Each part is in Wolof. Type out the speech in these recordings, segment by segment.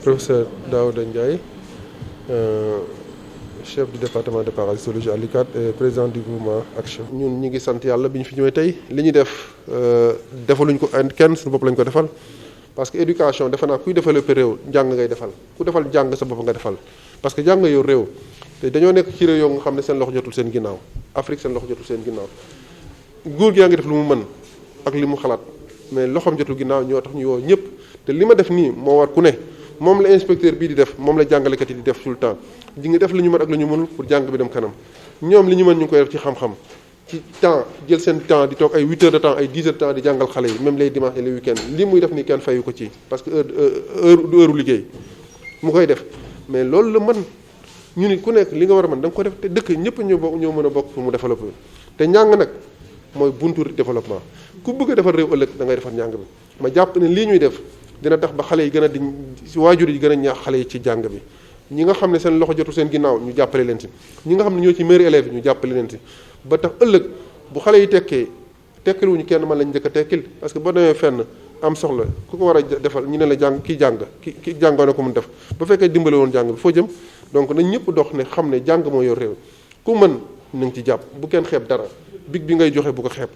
professeur Daouda Ndiaye, chef du département de parasitologie à l'ICAT et président du mouvement Action. ñun ñi ngi sant yàlla bi ñu fi ñëwee tey li ñu def defaluñ ko kenn suñu bopp lañ ko defal parce que éducation defe naa kuy développé réew njàng ngay defal ku defal njàng sa bopp nga defal parce que jàng yow réew te dañoo nekk ci réew yoo nga xam ne seen loxo jotul seen ginnaaw Afrique seen loxo jotul seen ginnaaw nguur gi yaa ngi def lu mu mën ak li mu xalaat mais loxoom jotul ginnaaw ñoo tax ñu woo ñëpp te li ma def nii moo war ku ne moom la inspecteur bii di def moom la jàngalekat yi di def tout le temps di nga def li ñu mën ak lu ñu mënul pour jàng bi dem kanam ñoom li ñu mën ñu ngi koy def ci xam-xam ci temps jël seen temps di toog ay 8 heures de temps ay 10 heures de temps di jàngal xale yi même les dimanches et les week-ends li muy def nii kenn fayu ko ci parce que heure liggéey mu koy def mais loolu la mën ñu ni ku nekk li nga war a mën da nga ko def te dëkk ñëpp ñoo mën a bokk pour mu développer te njàng nag mooy buntu développement ku bëgg a defar réew ëllëg da ngay defar njàng bi ma jàpp ne lii ñuy def dina tax ba xale yi gën a di waajur yi gën a ñaax xale yi ci jàng bi ñi nga xam ne seen loxo jotul seen ginnaaw ñu jàppale leen si ñi nga xam ne ñoo ci meilleurs élèves yi ñu jàppale leen si ba tax ëllëg bu xale yi tekkiluñu kenn man lañ njëkk a tekkil parce que boo demee fenn am soxla ku ko war a defal ñu ne la jàng kii jàngoo na ko mun def ba fekkee dimbale woon jàng bi foo jëm donc nañ ñëpp dox ne xam ne jàng moo yor réew ku mën na nga ci jàpp bu kenn xeeb dara big bi ngay joxe bu ko xeeb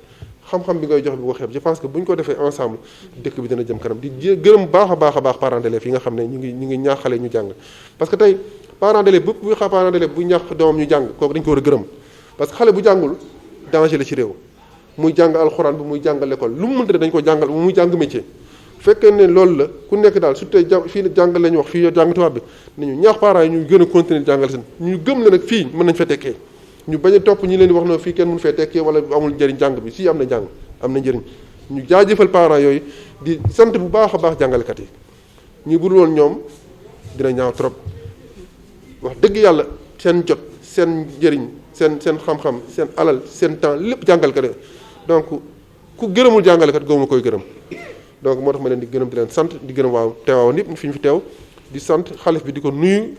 xam-xam bi ngay joxe bu ko xeeb je pense que bu ñu ko defee ensemble dëkk bi dina jëm kanam di gërëm baax a baax parents d'élèves yi nga xam ne ñu ngi ñaax xale ñu jàng parce que tey parents d'élèves bépp bu parents d'élèves bu ñaax doomam ñu jàng kooku dañu ko war a gërëm parce que xale bu jàngul danger la ci réew muy jàng alxuraan bi muy jàngal l'école lu mu mënta dañ ko jàngal muy jàng métier fekkee ne loolu la ku nekk daal surtout fii jàngal la ñu wax fii jàng tubaab bi nañu ñaax parents yi ñu gën a continuer jàngal seen ñu gëm la nag fii mën nañ fa tekkee ñu bañ a topp ñi leen di wax noonu fii kenn mënu fee tekkee wala amul njëriñ jàng bi si am na jàng am na njëriñ ñu jaajëfal parents yooyu di sant bu baax a baax jàngalekat yi ñu budul woon ñoom dina ñaaw trop wax dëgg yàlla seen jot seen njëriñ seen xam-xam seen alal seen temps lépp jàngalekat yi donc ku gërëmul jàngalekat góobu koy gërëm donc moo tax ma leen di gërëm di leen sant di gërëm waaw teewaaw nit fi ñu fi teew di sant xalif bi di ko nuyu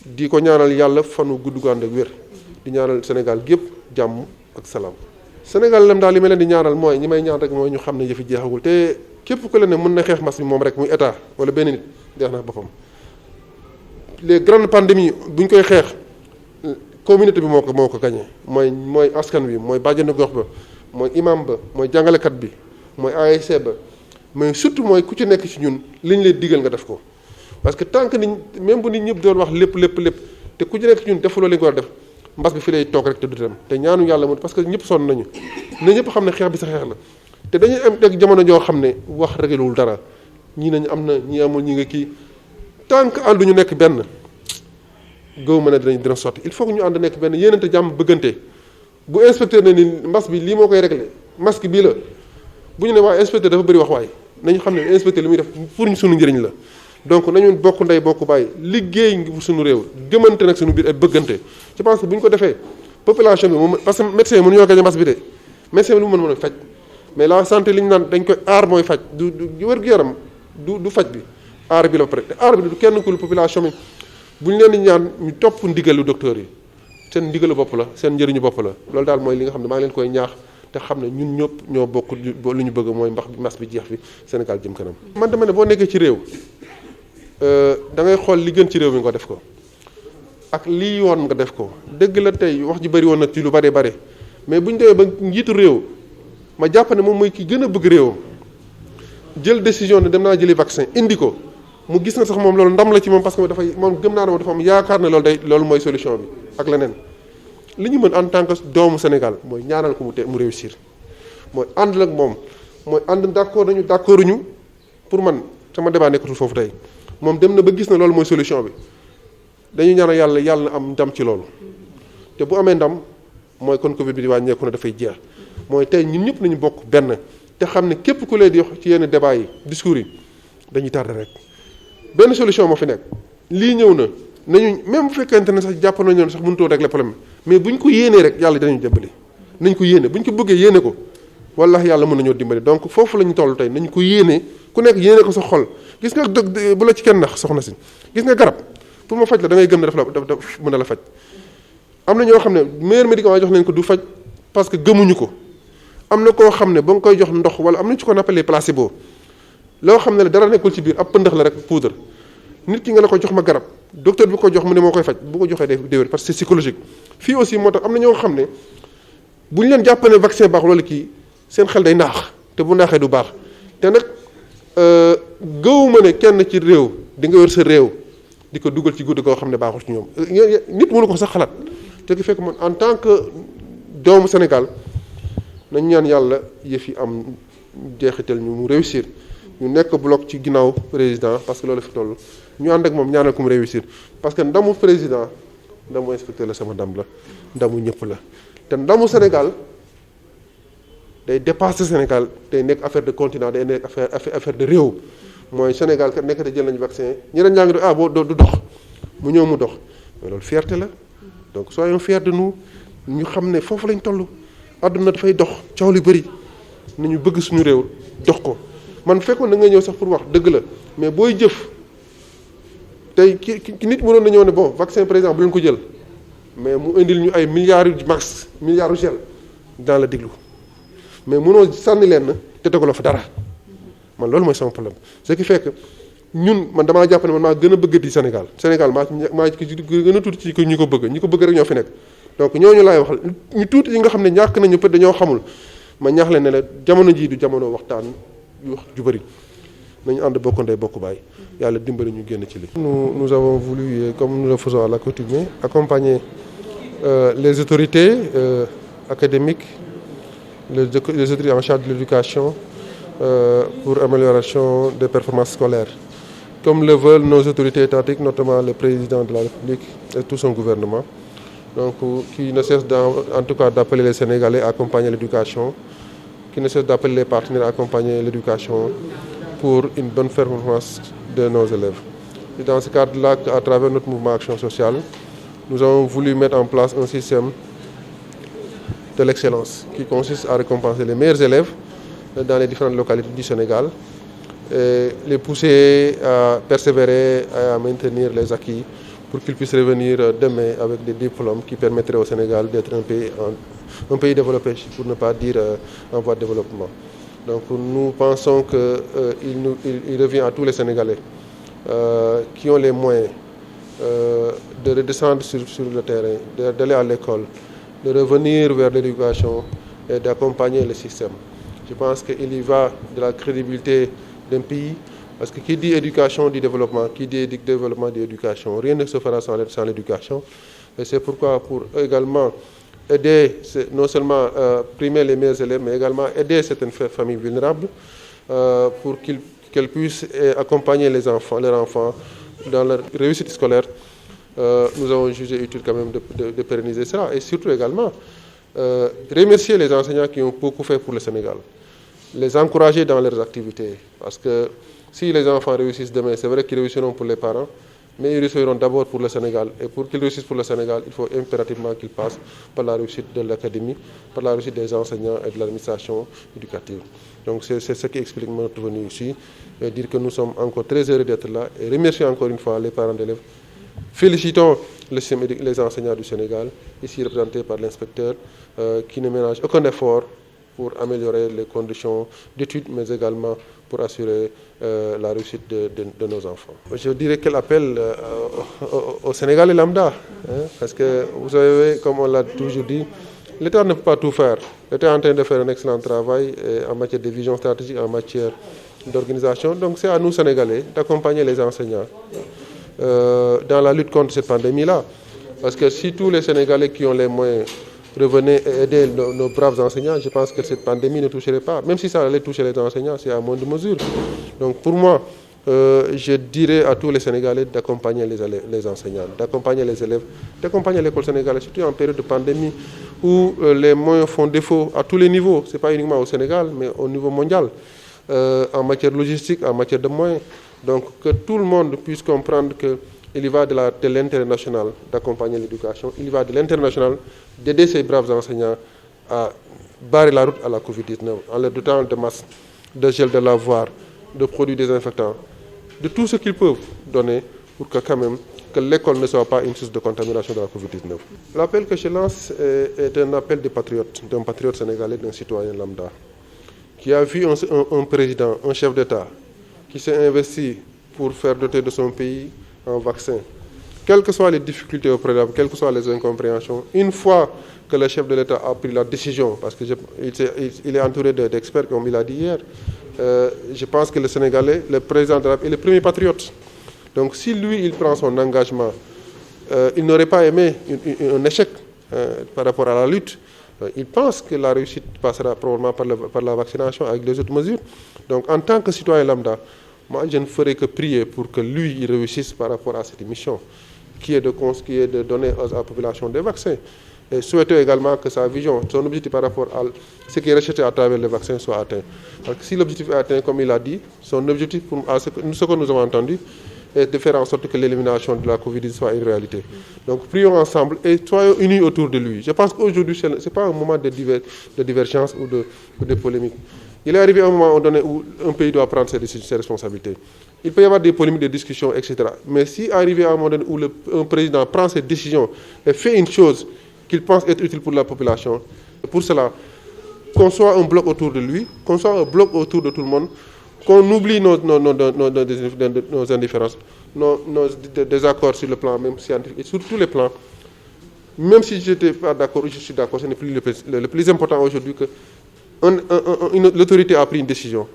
di ko ñaanal yàlla fanu gudd gu ànd ak wér di ñaanal Sénégal gépp jàmm ak salaam. Sénégal lam daal li ma leen di ñaanal mooy ñi may ñaan rek mooy ñu xam ne yëfi jeexagul te képp ku leen ne mën na xeex mbas mi moom rek muy état wala benn nit deex na boppam. les grandes pandémies bu ñu koy xeex communauté bi moo ko gagné mooy askan wi mooy bàjjenu gox ba mooy imam ba mooy jàngalekat bi mooy ASC ba mais surtout mooy ku ci nekk ci ñun liñ lay digal nga def ko. parce que tant que nit même bu nit ñëpp doon wax lépp te ku ci nekk ci ñun defuloo li nga war a def mbas bi fi lay toog rek te du dem te ñaanu yàlla moom parce que ñëpp sonn nañu ne ñëpp xam ne xeex bi sa xeex la te dañuy am teg jamono joo xam ne wax réglewul dara ñii nañu am na ñi amul ñi nga kii tant que ànduñu nekk benn gëw ma ne dina sotti il faut que ñu ànd nekk benn yéenante jàmm bëggante bu inspecteur ne ni mbas bi lii moo koy réglé masque bii la bu ñu ne waa inspecteur dafa bëri wax waay nañu xam ne inspecteur li muy def pour suñu njëriñ la donc nañu bokk ndey bokk bàyyi liggéey ngi suñu réew gëmante nag suñu biir ay bëggante je pense que bu ñu ko defee population bi moom parce que médecin yi mënuñoo gañe mbas bi de médecin bi lu mu mën a faj mais la santé li ñu naan dañ koy aar mooy faj du wér-gu-yaram du faj bi aar bi la ba pare te aar bi du kenn ku population bi bu ñu leen di ñaan ñu topp ndigalu docteur yi seen ndigalu bopp la seen njëriñu bopp la loolu daal mooy li nga xam ne maa ngi leen koy ñaax te xam ne ñun ñëpp ñoo bokk lu ñu bëgg mooy mbas bi jeex fi Sénégal jëm kanam. man dama ne boo nekkee ci réew da ngay xool li gën ci réew mi nga def ko ak lii yoon nga def ko dëgg la tey wax ji bëri woon na ci lu bare mais bu ñu demee ba njiitu réew ma jàpp ne moom mooy ki gën a bëgg réewam jël décision ne dem naa jëli vaccin indi ko mu gis na sax moom loolu ndam la ci moom parce que dafay moom gëm naa ne moom dafa am yaakaar ne loolu mooy solution bi ak leneen li ñu mën en tant que doomu Sénégal mooy ñaanal ko mu réussir mooy ànd ak moom mooy ànd d'accord ñu pour man sama débat nekkatul foofu tey moom dem na ba gis na loolu mooy solution bi dañuy ñaanal yàlla na am ndam ci loolu te bu amee ndam mooy kon Covid bi di wàññeeku na dafay jeex mooy tey ñun ñëpp nañu bokk benn te xam ne képp ku lay di wax ci yenn débat yi discours yi dañuy tardé rek benn solution moo fi nekk lii ñëw na nañu même bu fekkente ne sax jàpp nañu ne sax mënutoo régler problème mais buñ ko yéenee rek yàlla dinañu dimbali nañ ko yéene buñ ko bëggee yéene ko wallahi yàlla mën nañoo dimbali donc foofu la ñu toll tey nañ ko yéene ku nekk yéene ko sa xol gis nga bu la ci kenn nax soxna si gis nga garab pour ma faj la da ngay gëm ne daf mën na la faj am na ñoo xam ne meilleur médicament jox nañ ko du faj parce que gëmuñu ko am na koo xam ne ba nga koy jox ndox wala am nañu ci ko appelé placebo loo xam ne la dara nekkul ci biir ab pëndax la rek poudre nit ki nga ne ko jox ma garab docteur bi ko jox mu ne moo koy faj bu ko joxee day déwér parce que c'est psychologique. fii aussi moo tax am na ñoo xam ne bu ñu leen jàppee ne vaccin baax loolu kii seen xel day naax te bu naaxee du baax te nag gëwuma ne kenn ci réew di nga wër sa réew di ko dugal ci guddi goo xam ne baaxul ci ñoom nit mënu ko sax xalaat te ki fekk man en tant que doomu Sénégal nañ ñaan yàlla yëf yi am jeexital ñu mu réussir ñu nekk bloc ci ginnaaw président parce que loolu fi toll ñu ànd ak moom ñaanal ko mu réussir parce que ndamu président ndamu inspecteur la sama ndam la ndamu ñëpp la te ndamu Sénégal day dépasser Sénégal day nekk affaire de continent day nekk affaire de réew mooy Sénégal kat nekk te jël nañu vaccin ñeneen ñaa ngi doon boo du dox mu ñëw mu dox mais loolu fierté la donc soyons fiers de nous ñu xam ne foofu lañ toll àdduna dafay dox coow lu bëri nañu bëgg suñu réew dox ko man fekkoon na nga ñëw sax pour wax dëgg la mais booy jëf tey ki nit mënoon na ñëw ne bon vaccin par exemple bu leen ko jël mais mu indil ñu ay milliards yu max milliards yu gel dans la déglu mais mënoo sànni leen te tegaloo fa dara man loolu mooy sama problème ce qui fait que ñun man damaa jàpp ne man maa gën a bëgg di Sénégal maa ci gën a tuuti ci ñi ko bëgg rek ñoo fi nekk donc ñooñu laay waxal ñu tuuti yi nga xam ne ñàkk nañu peut dañoo xamul ma ñaax leen ne la jamono jii du jamono waxtaan yu wax ju bëri nañu ànd bokk ndey bokk baay yàlla dimbali ñu génn ci li nous avons voulu comme nous le faisons à l'accoutumée accompagner les autorités académiques les autorités en charge de l'éducation pour amélioration des performances scolaires comme le veulent nos autorités étatiques notamment le président de la République et tout son gouvernement donc qui ne cesse en tout cas d'appeler les Sénégalais à accompagner l'éducation qui ne cesse d'appeler les partenaires à accompagner l'éducation pour une bonne performance de nos élèves. Et dans ce cadre-là, à travers notre mouvement Action sociale, nous avons voulu mettre en place un système de l'excellence qui consiste à récompenser les meilleurs élèves dans les différentes localités du Sénégal et les pousser à persévérer et à maintenir les acquis pour qu'ils puissent revenir demain avec des diplômes qui permettraient au Sénégal d'être un pays développé, pour ne pas dire en voie de développement. Donc nous pensons qu'il revient à tous les Sénégalais qui ont les moyens de redescendre sur le terrain, d'aller à l'école, de revenir vers l'éducation et d'accompagner le système. Je pense qu'il y va de la crédibilité d'un pays, parce que qui dit éducation dit développement, qui dit développement dit éducation. Rien ne se fera sans l'éducation. Et c'est pourquoi pour également aider, non seulement primer les meilleurs élèves, mais également aider certaines familles vulnérables pour qu'elles puissent accompagner leurs enfants dans leur réussite scolaire. Nous avons jugé utile quand même de pérenniser cela et surtout également remercier les enseignants qui ont beaucoup fait pour le Sénégal, les encourager dans leurs activités parce que si les enfants réussissent demain, c'est vrai qu'ils réussiront pour les parents, mais ils réussiront d'abord pour le Sénégal. Et pour qu'ils réussissent pour le Sénégal, il faut impérativement qu'ils passent par la réussite de l'académie, par la réussite des enseignants et de l'administration éducative. Donc c'est ce qui explique notre venue ici, et dire que nous sommes encore très heureux d'être là et remercier encore une fois les parents d'élèves. Félicitons les enseignants du Sénégal, ici représentés par l'inspecteur, qui ne ménage aucun effort pour améliorer les conditions d'études, mais également pour assurer la réussite de nos enfants. Je dirais qu'elle appelle au Sénégal et lambda, parce que vous savez, comme on l'a toujours dit, l'État ne peut pas tout faire. L'État est en train de faire un excellent travail en matière de vision stratégique, en matière d'organisation. Donc c'est à nous, Sénégalais, d'accompagner les enseignants dans la lutte contre cette pandémie-là. Parce que si tous les Sénégalais qui ont les moyens revenaient et aidaient nos braves enseignants, je pense que cette pandémie ne toucherait pas. Même si ça allait toucher les enseignants, c'est à moindre mesure. Donc pour moi, je dirais à tous les Sénégalais d'accompagner les enseignants, d'accompagner les élèves, d'accompagner l'école sénégalaise, surtout en période de pandémie où les moyens font défaut à tous les niveaux. Ce n'est pas uniquement au Sénégal, mais au niveau mondial, en matière logistique, en matière de moyens. Donc que tout le monde puisse comprendre qu'il y va de l'intérêt national d'accompagner l'éducation, il y va de l'intérêt national d'aider ces braves enseignants à barrer la route à la Covid-19 en leur dotant de masques, de gel de lavoir, de produits désinfectants, de tout ce qu'ils peuvent donner pour que quand même que l'école ne soit pas une source de contamination de la Covid-19. L'appel que je lance est un appel des patriotes, d'un patriote sénégalais, d'un citoyen lambda, qui a vu un président, un chef d'État, qui s'est investi pour faire doter de son pays un vaccin. Quelles que soient les difficultés au préalable, quelles que soient les incompréhensions, une fois que le chef de l'État a pris la décision, parce qu'il est entouré d'experts, comme il a dit hier, je pense que le Sénégalais, le président de la République, est le premier patriote. Donc si lui, il prend son engagement, il n'aurait pas aimé un échec par rapport à la lutte. Il pense que la réussite passera probablement par la vaccination avec les autres mesures. Donc en tant que citoyen lambda, moi je ne ferai que prier pour que lui, il réussisse par rapport à cette mission, qui est de donner à la population des vaccins. Et souhaiter également que sa vision, son objectif par rapport à ce qui est recherché à travers les vaccins soit atteint. Parce que si l'objectif est atteint, comme il a dit, son objectif, ce que nous avons entendu, est de faire en sorte que l'élimination de la Covid soit une réalité. Donc prions ensemble et soyons unis autour de lui. Je pense qu'aujourd'hui, ce n'est pas un moment de divergence ou de polémique. Il est arrivé un moment donné où un pays doit prendre ses responsabilités. Il peut y avoir des polémiques, des discussions, etc. Mais si arrivé à un moment donné où un président prend ses décisions et fait une chose qu'il pense être utile pour la population, pour cela, qu'on soit un bloc autour de lui, qu'on soit un bloc autour de tout le monde, qu'on oublie nos indifférences, nos désaccords sur le plan même scientifique et sur tous les plans. Même si je n'étais pas d'accord ou je suis d'accord, ce n'est plus le plus important aujourd'hui que l'autorité a pris une décision.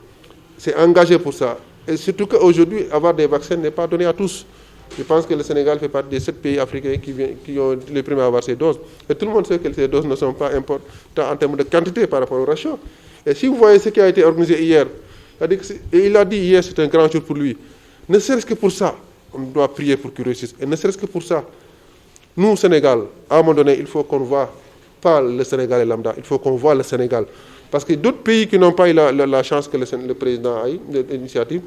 C'est engagé pour ça. Et surtout qu'aujourd'hui, avoir des vaccins n'est pas donné à tous. Je pense que le Sénégal fait partie des 7 pays africains qui ont les premiers à avoir ces doses. Et tout le monde sait que ces doses ne sont pas importantes en termes de quantité par rapport au ratio. Et si vous voyez ce qui a été organisé hier, et il a dit hier, c'est un grand jour pour lui. Ne serait-ce que pour ça, on doit prier pour qu'il réussisse. Et ne serait-ce que pour ça, nous au Sénégal, à un moment donné, il faut qu'on voit pas le Sénégal et lambda, il faut qu'on voit le Sénégal. Parce que d'autres pays qui n'ont pas eu la chance que le président a eu, l'initiative,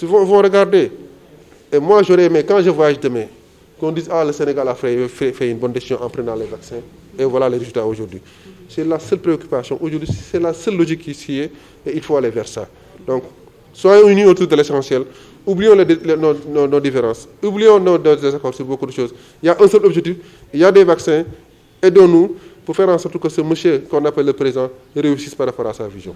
vont regarder. Et moi, j'aurais aimé, quand je voyage demain, qu'on dise « Ah, le Sénégal a fait une bonne décision en prenant les vaccins. » Et voilà les résultats aujourd'hui. C'est la seule préoccupation. Aujourd'hui, c'est la seule logique ici et il faut aller vers ça. Donc, soyons unis autour de l'essentiel. Oublions nos différences. Oublions nos désaccords sur beaucoup de choses. Il y a un seul objectif. Il y a des vaccins. Aidons-nous pour faire en sorte que ce monsieur qu'on appelle le président réussisse par rapport à sa vision.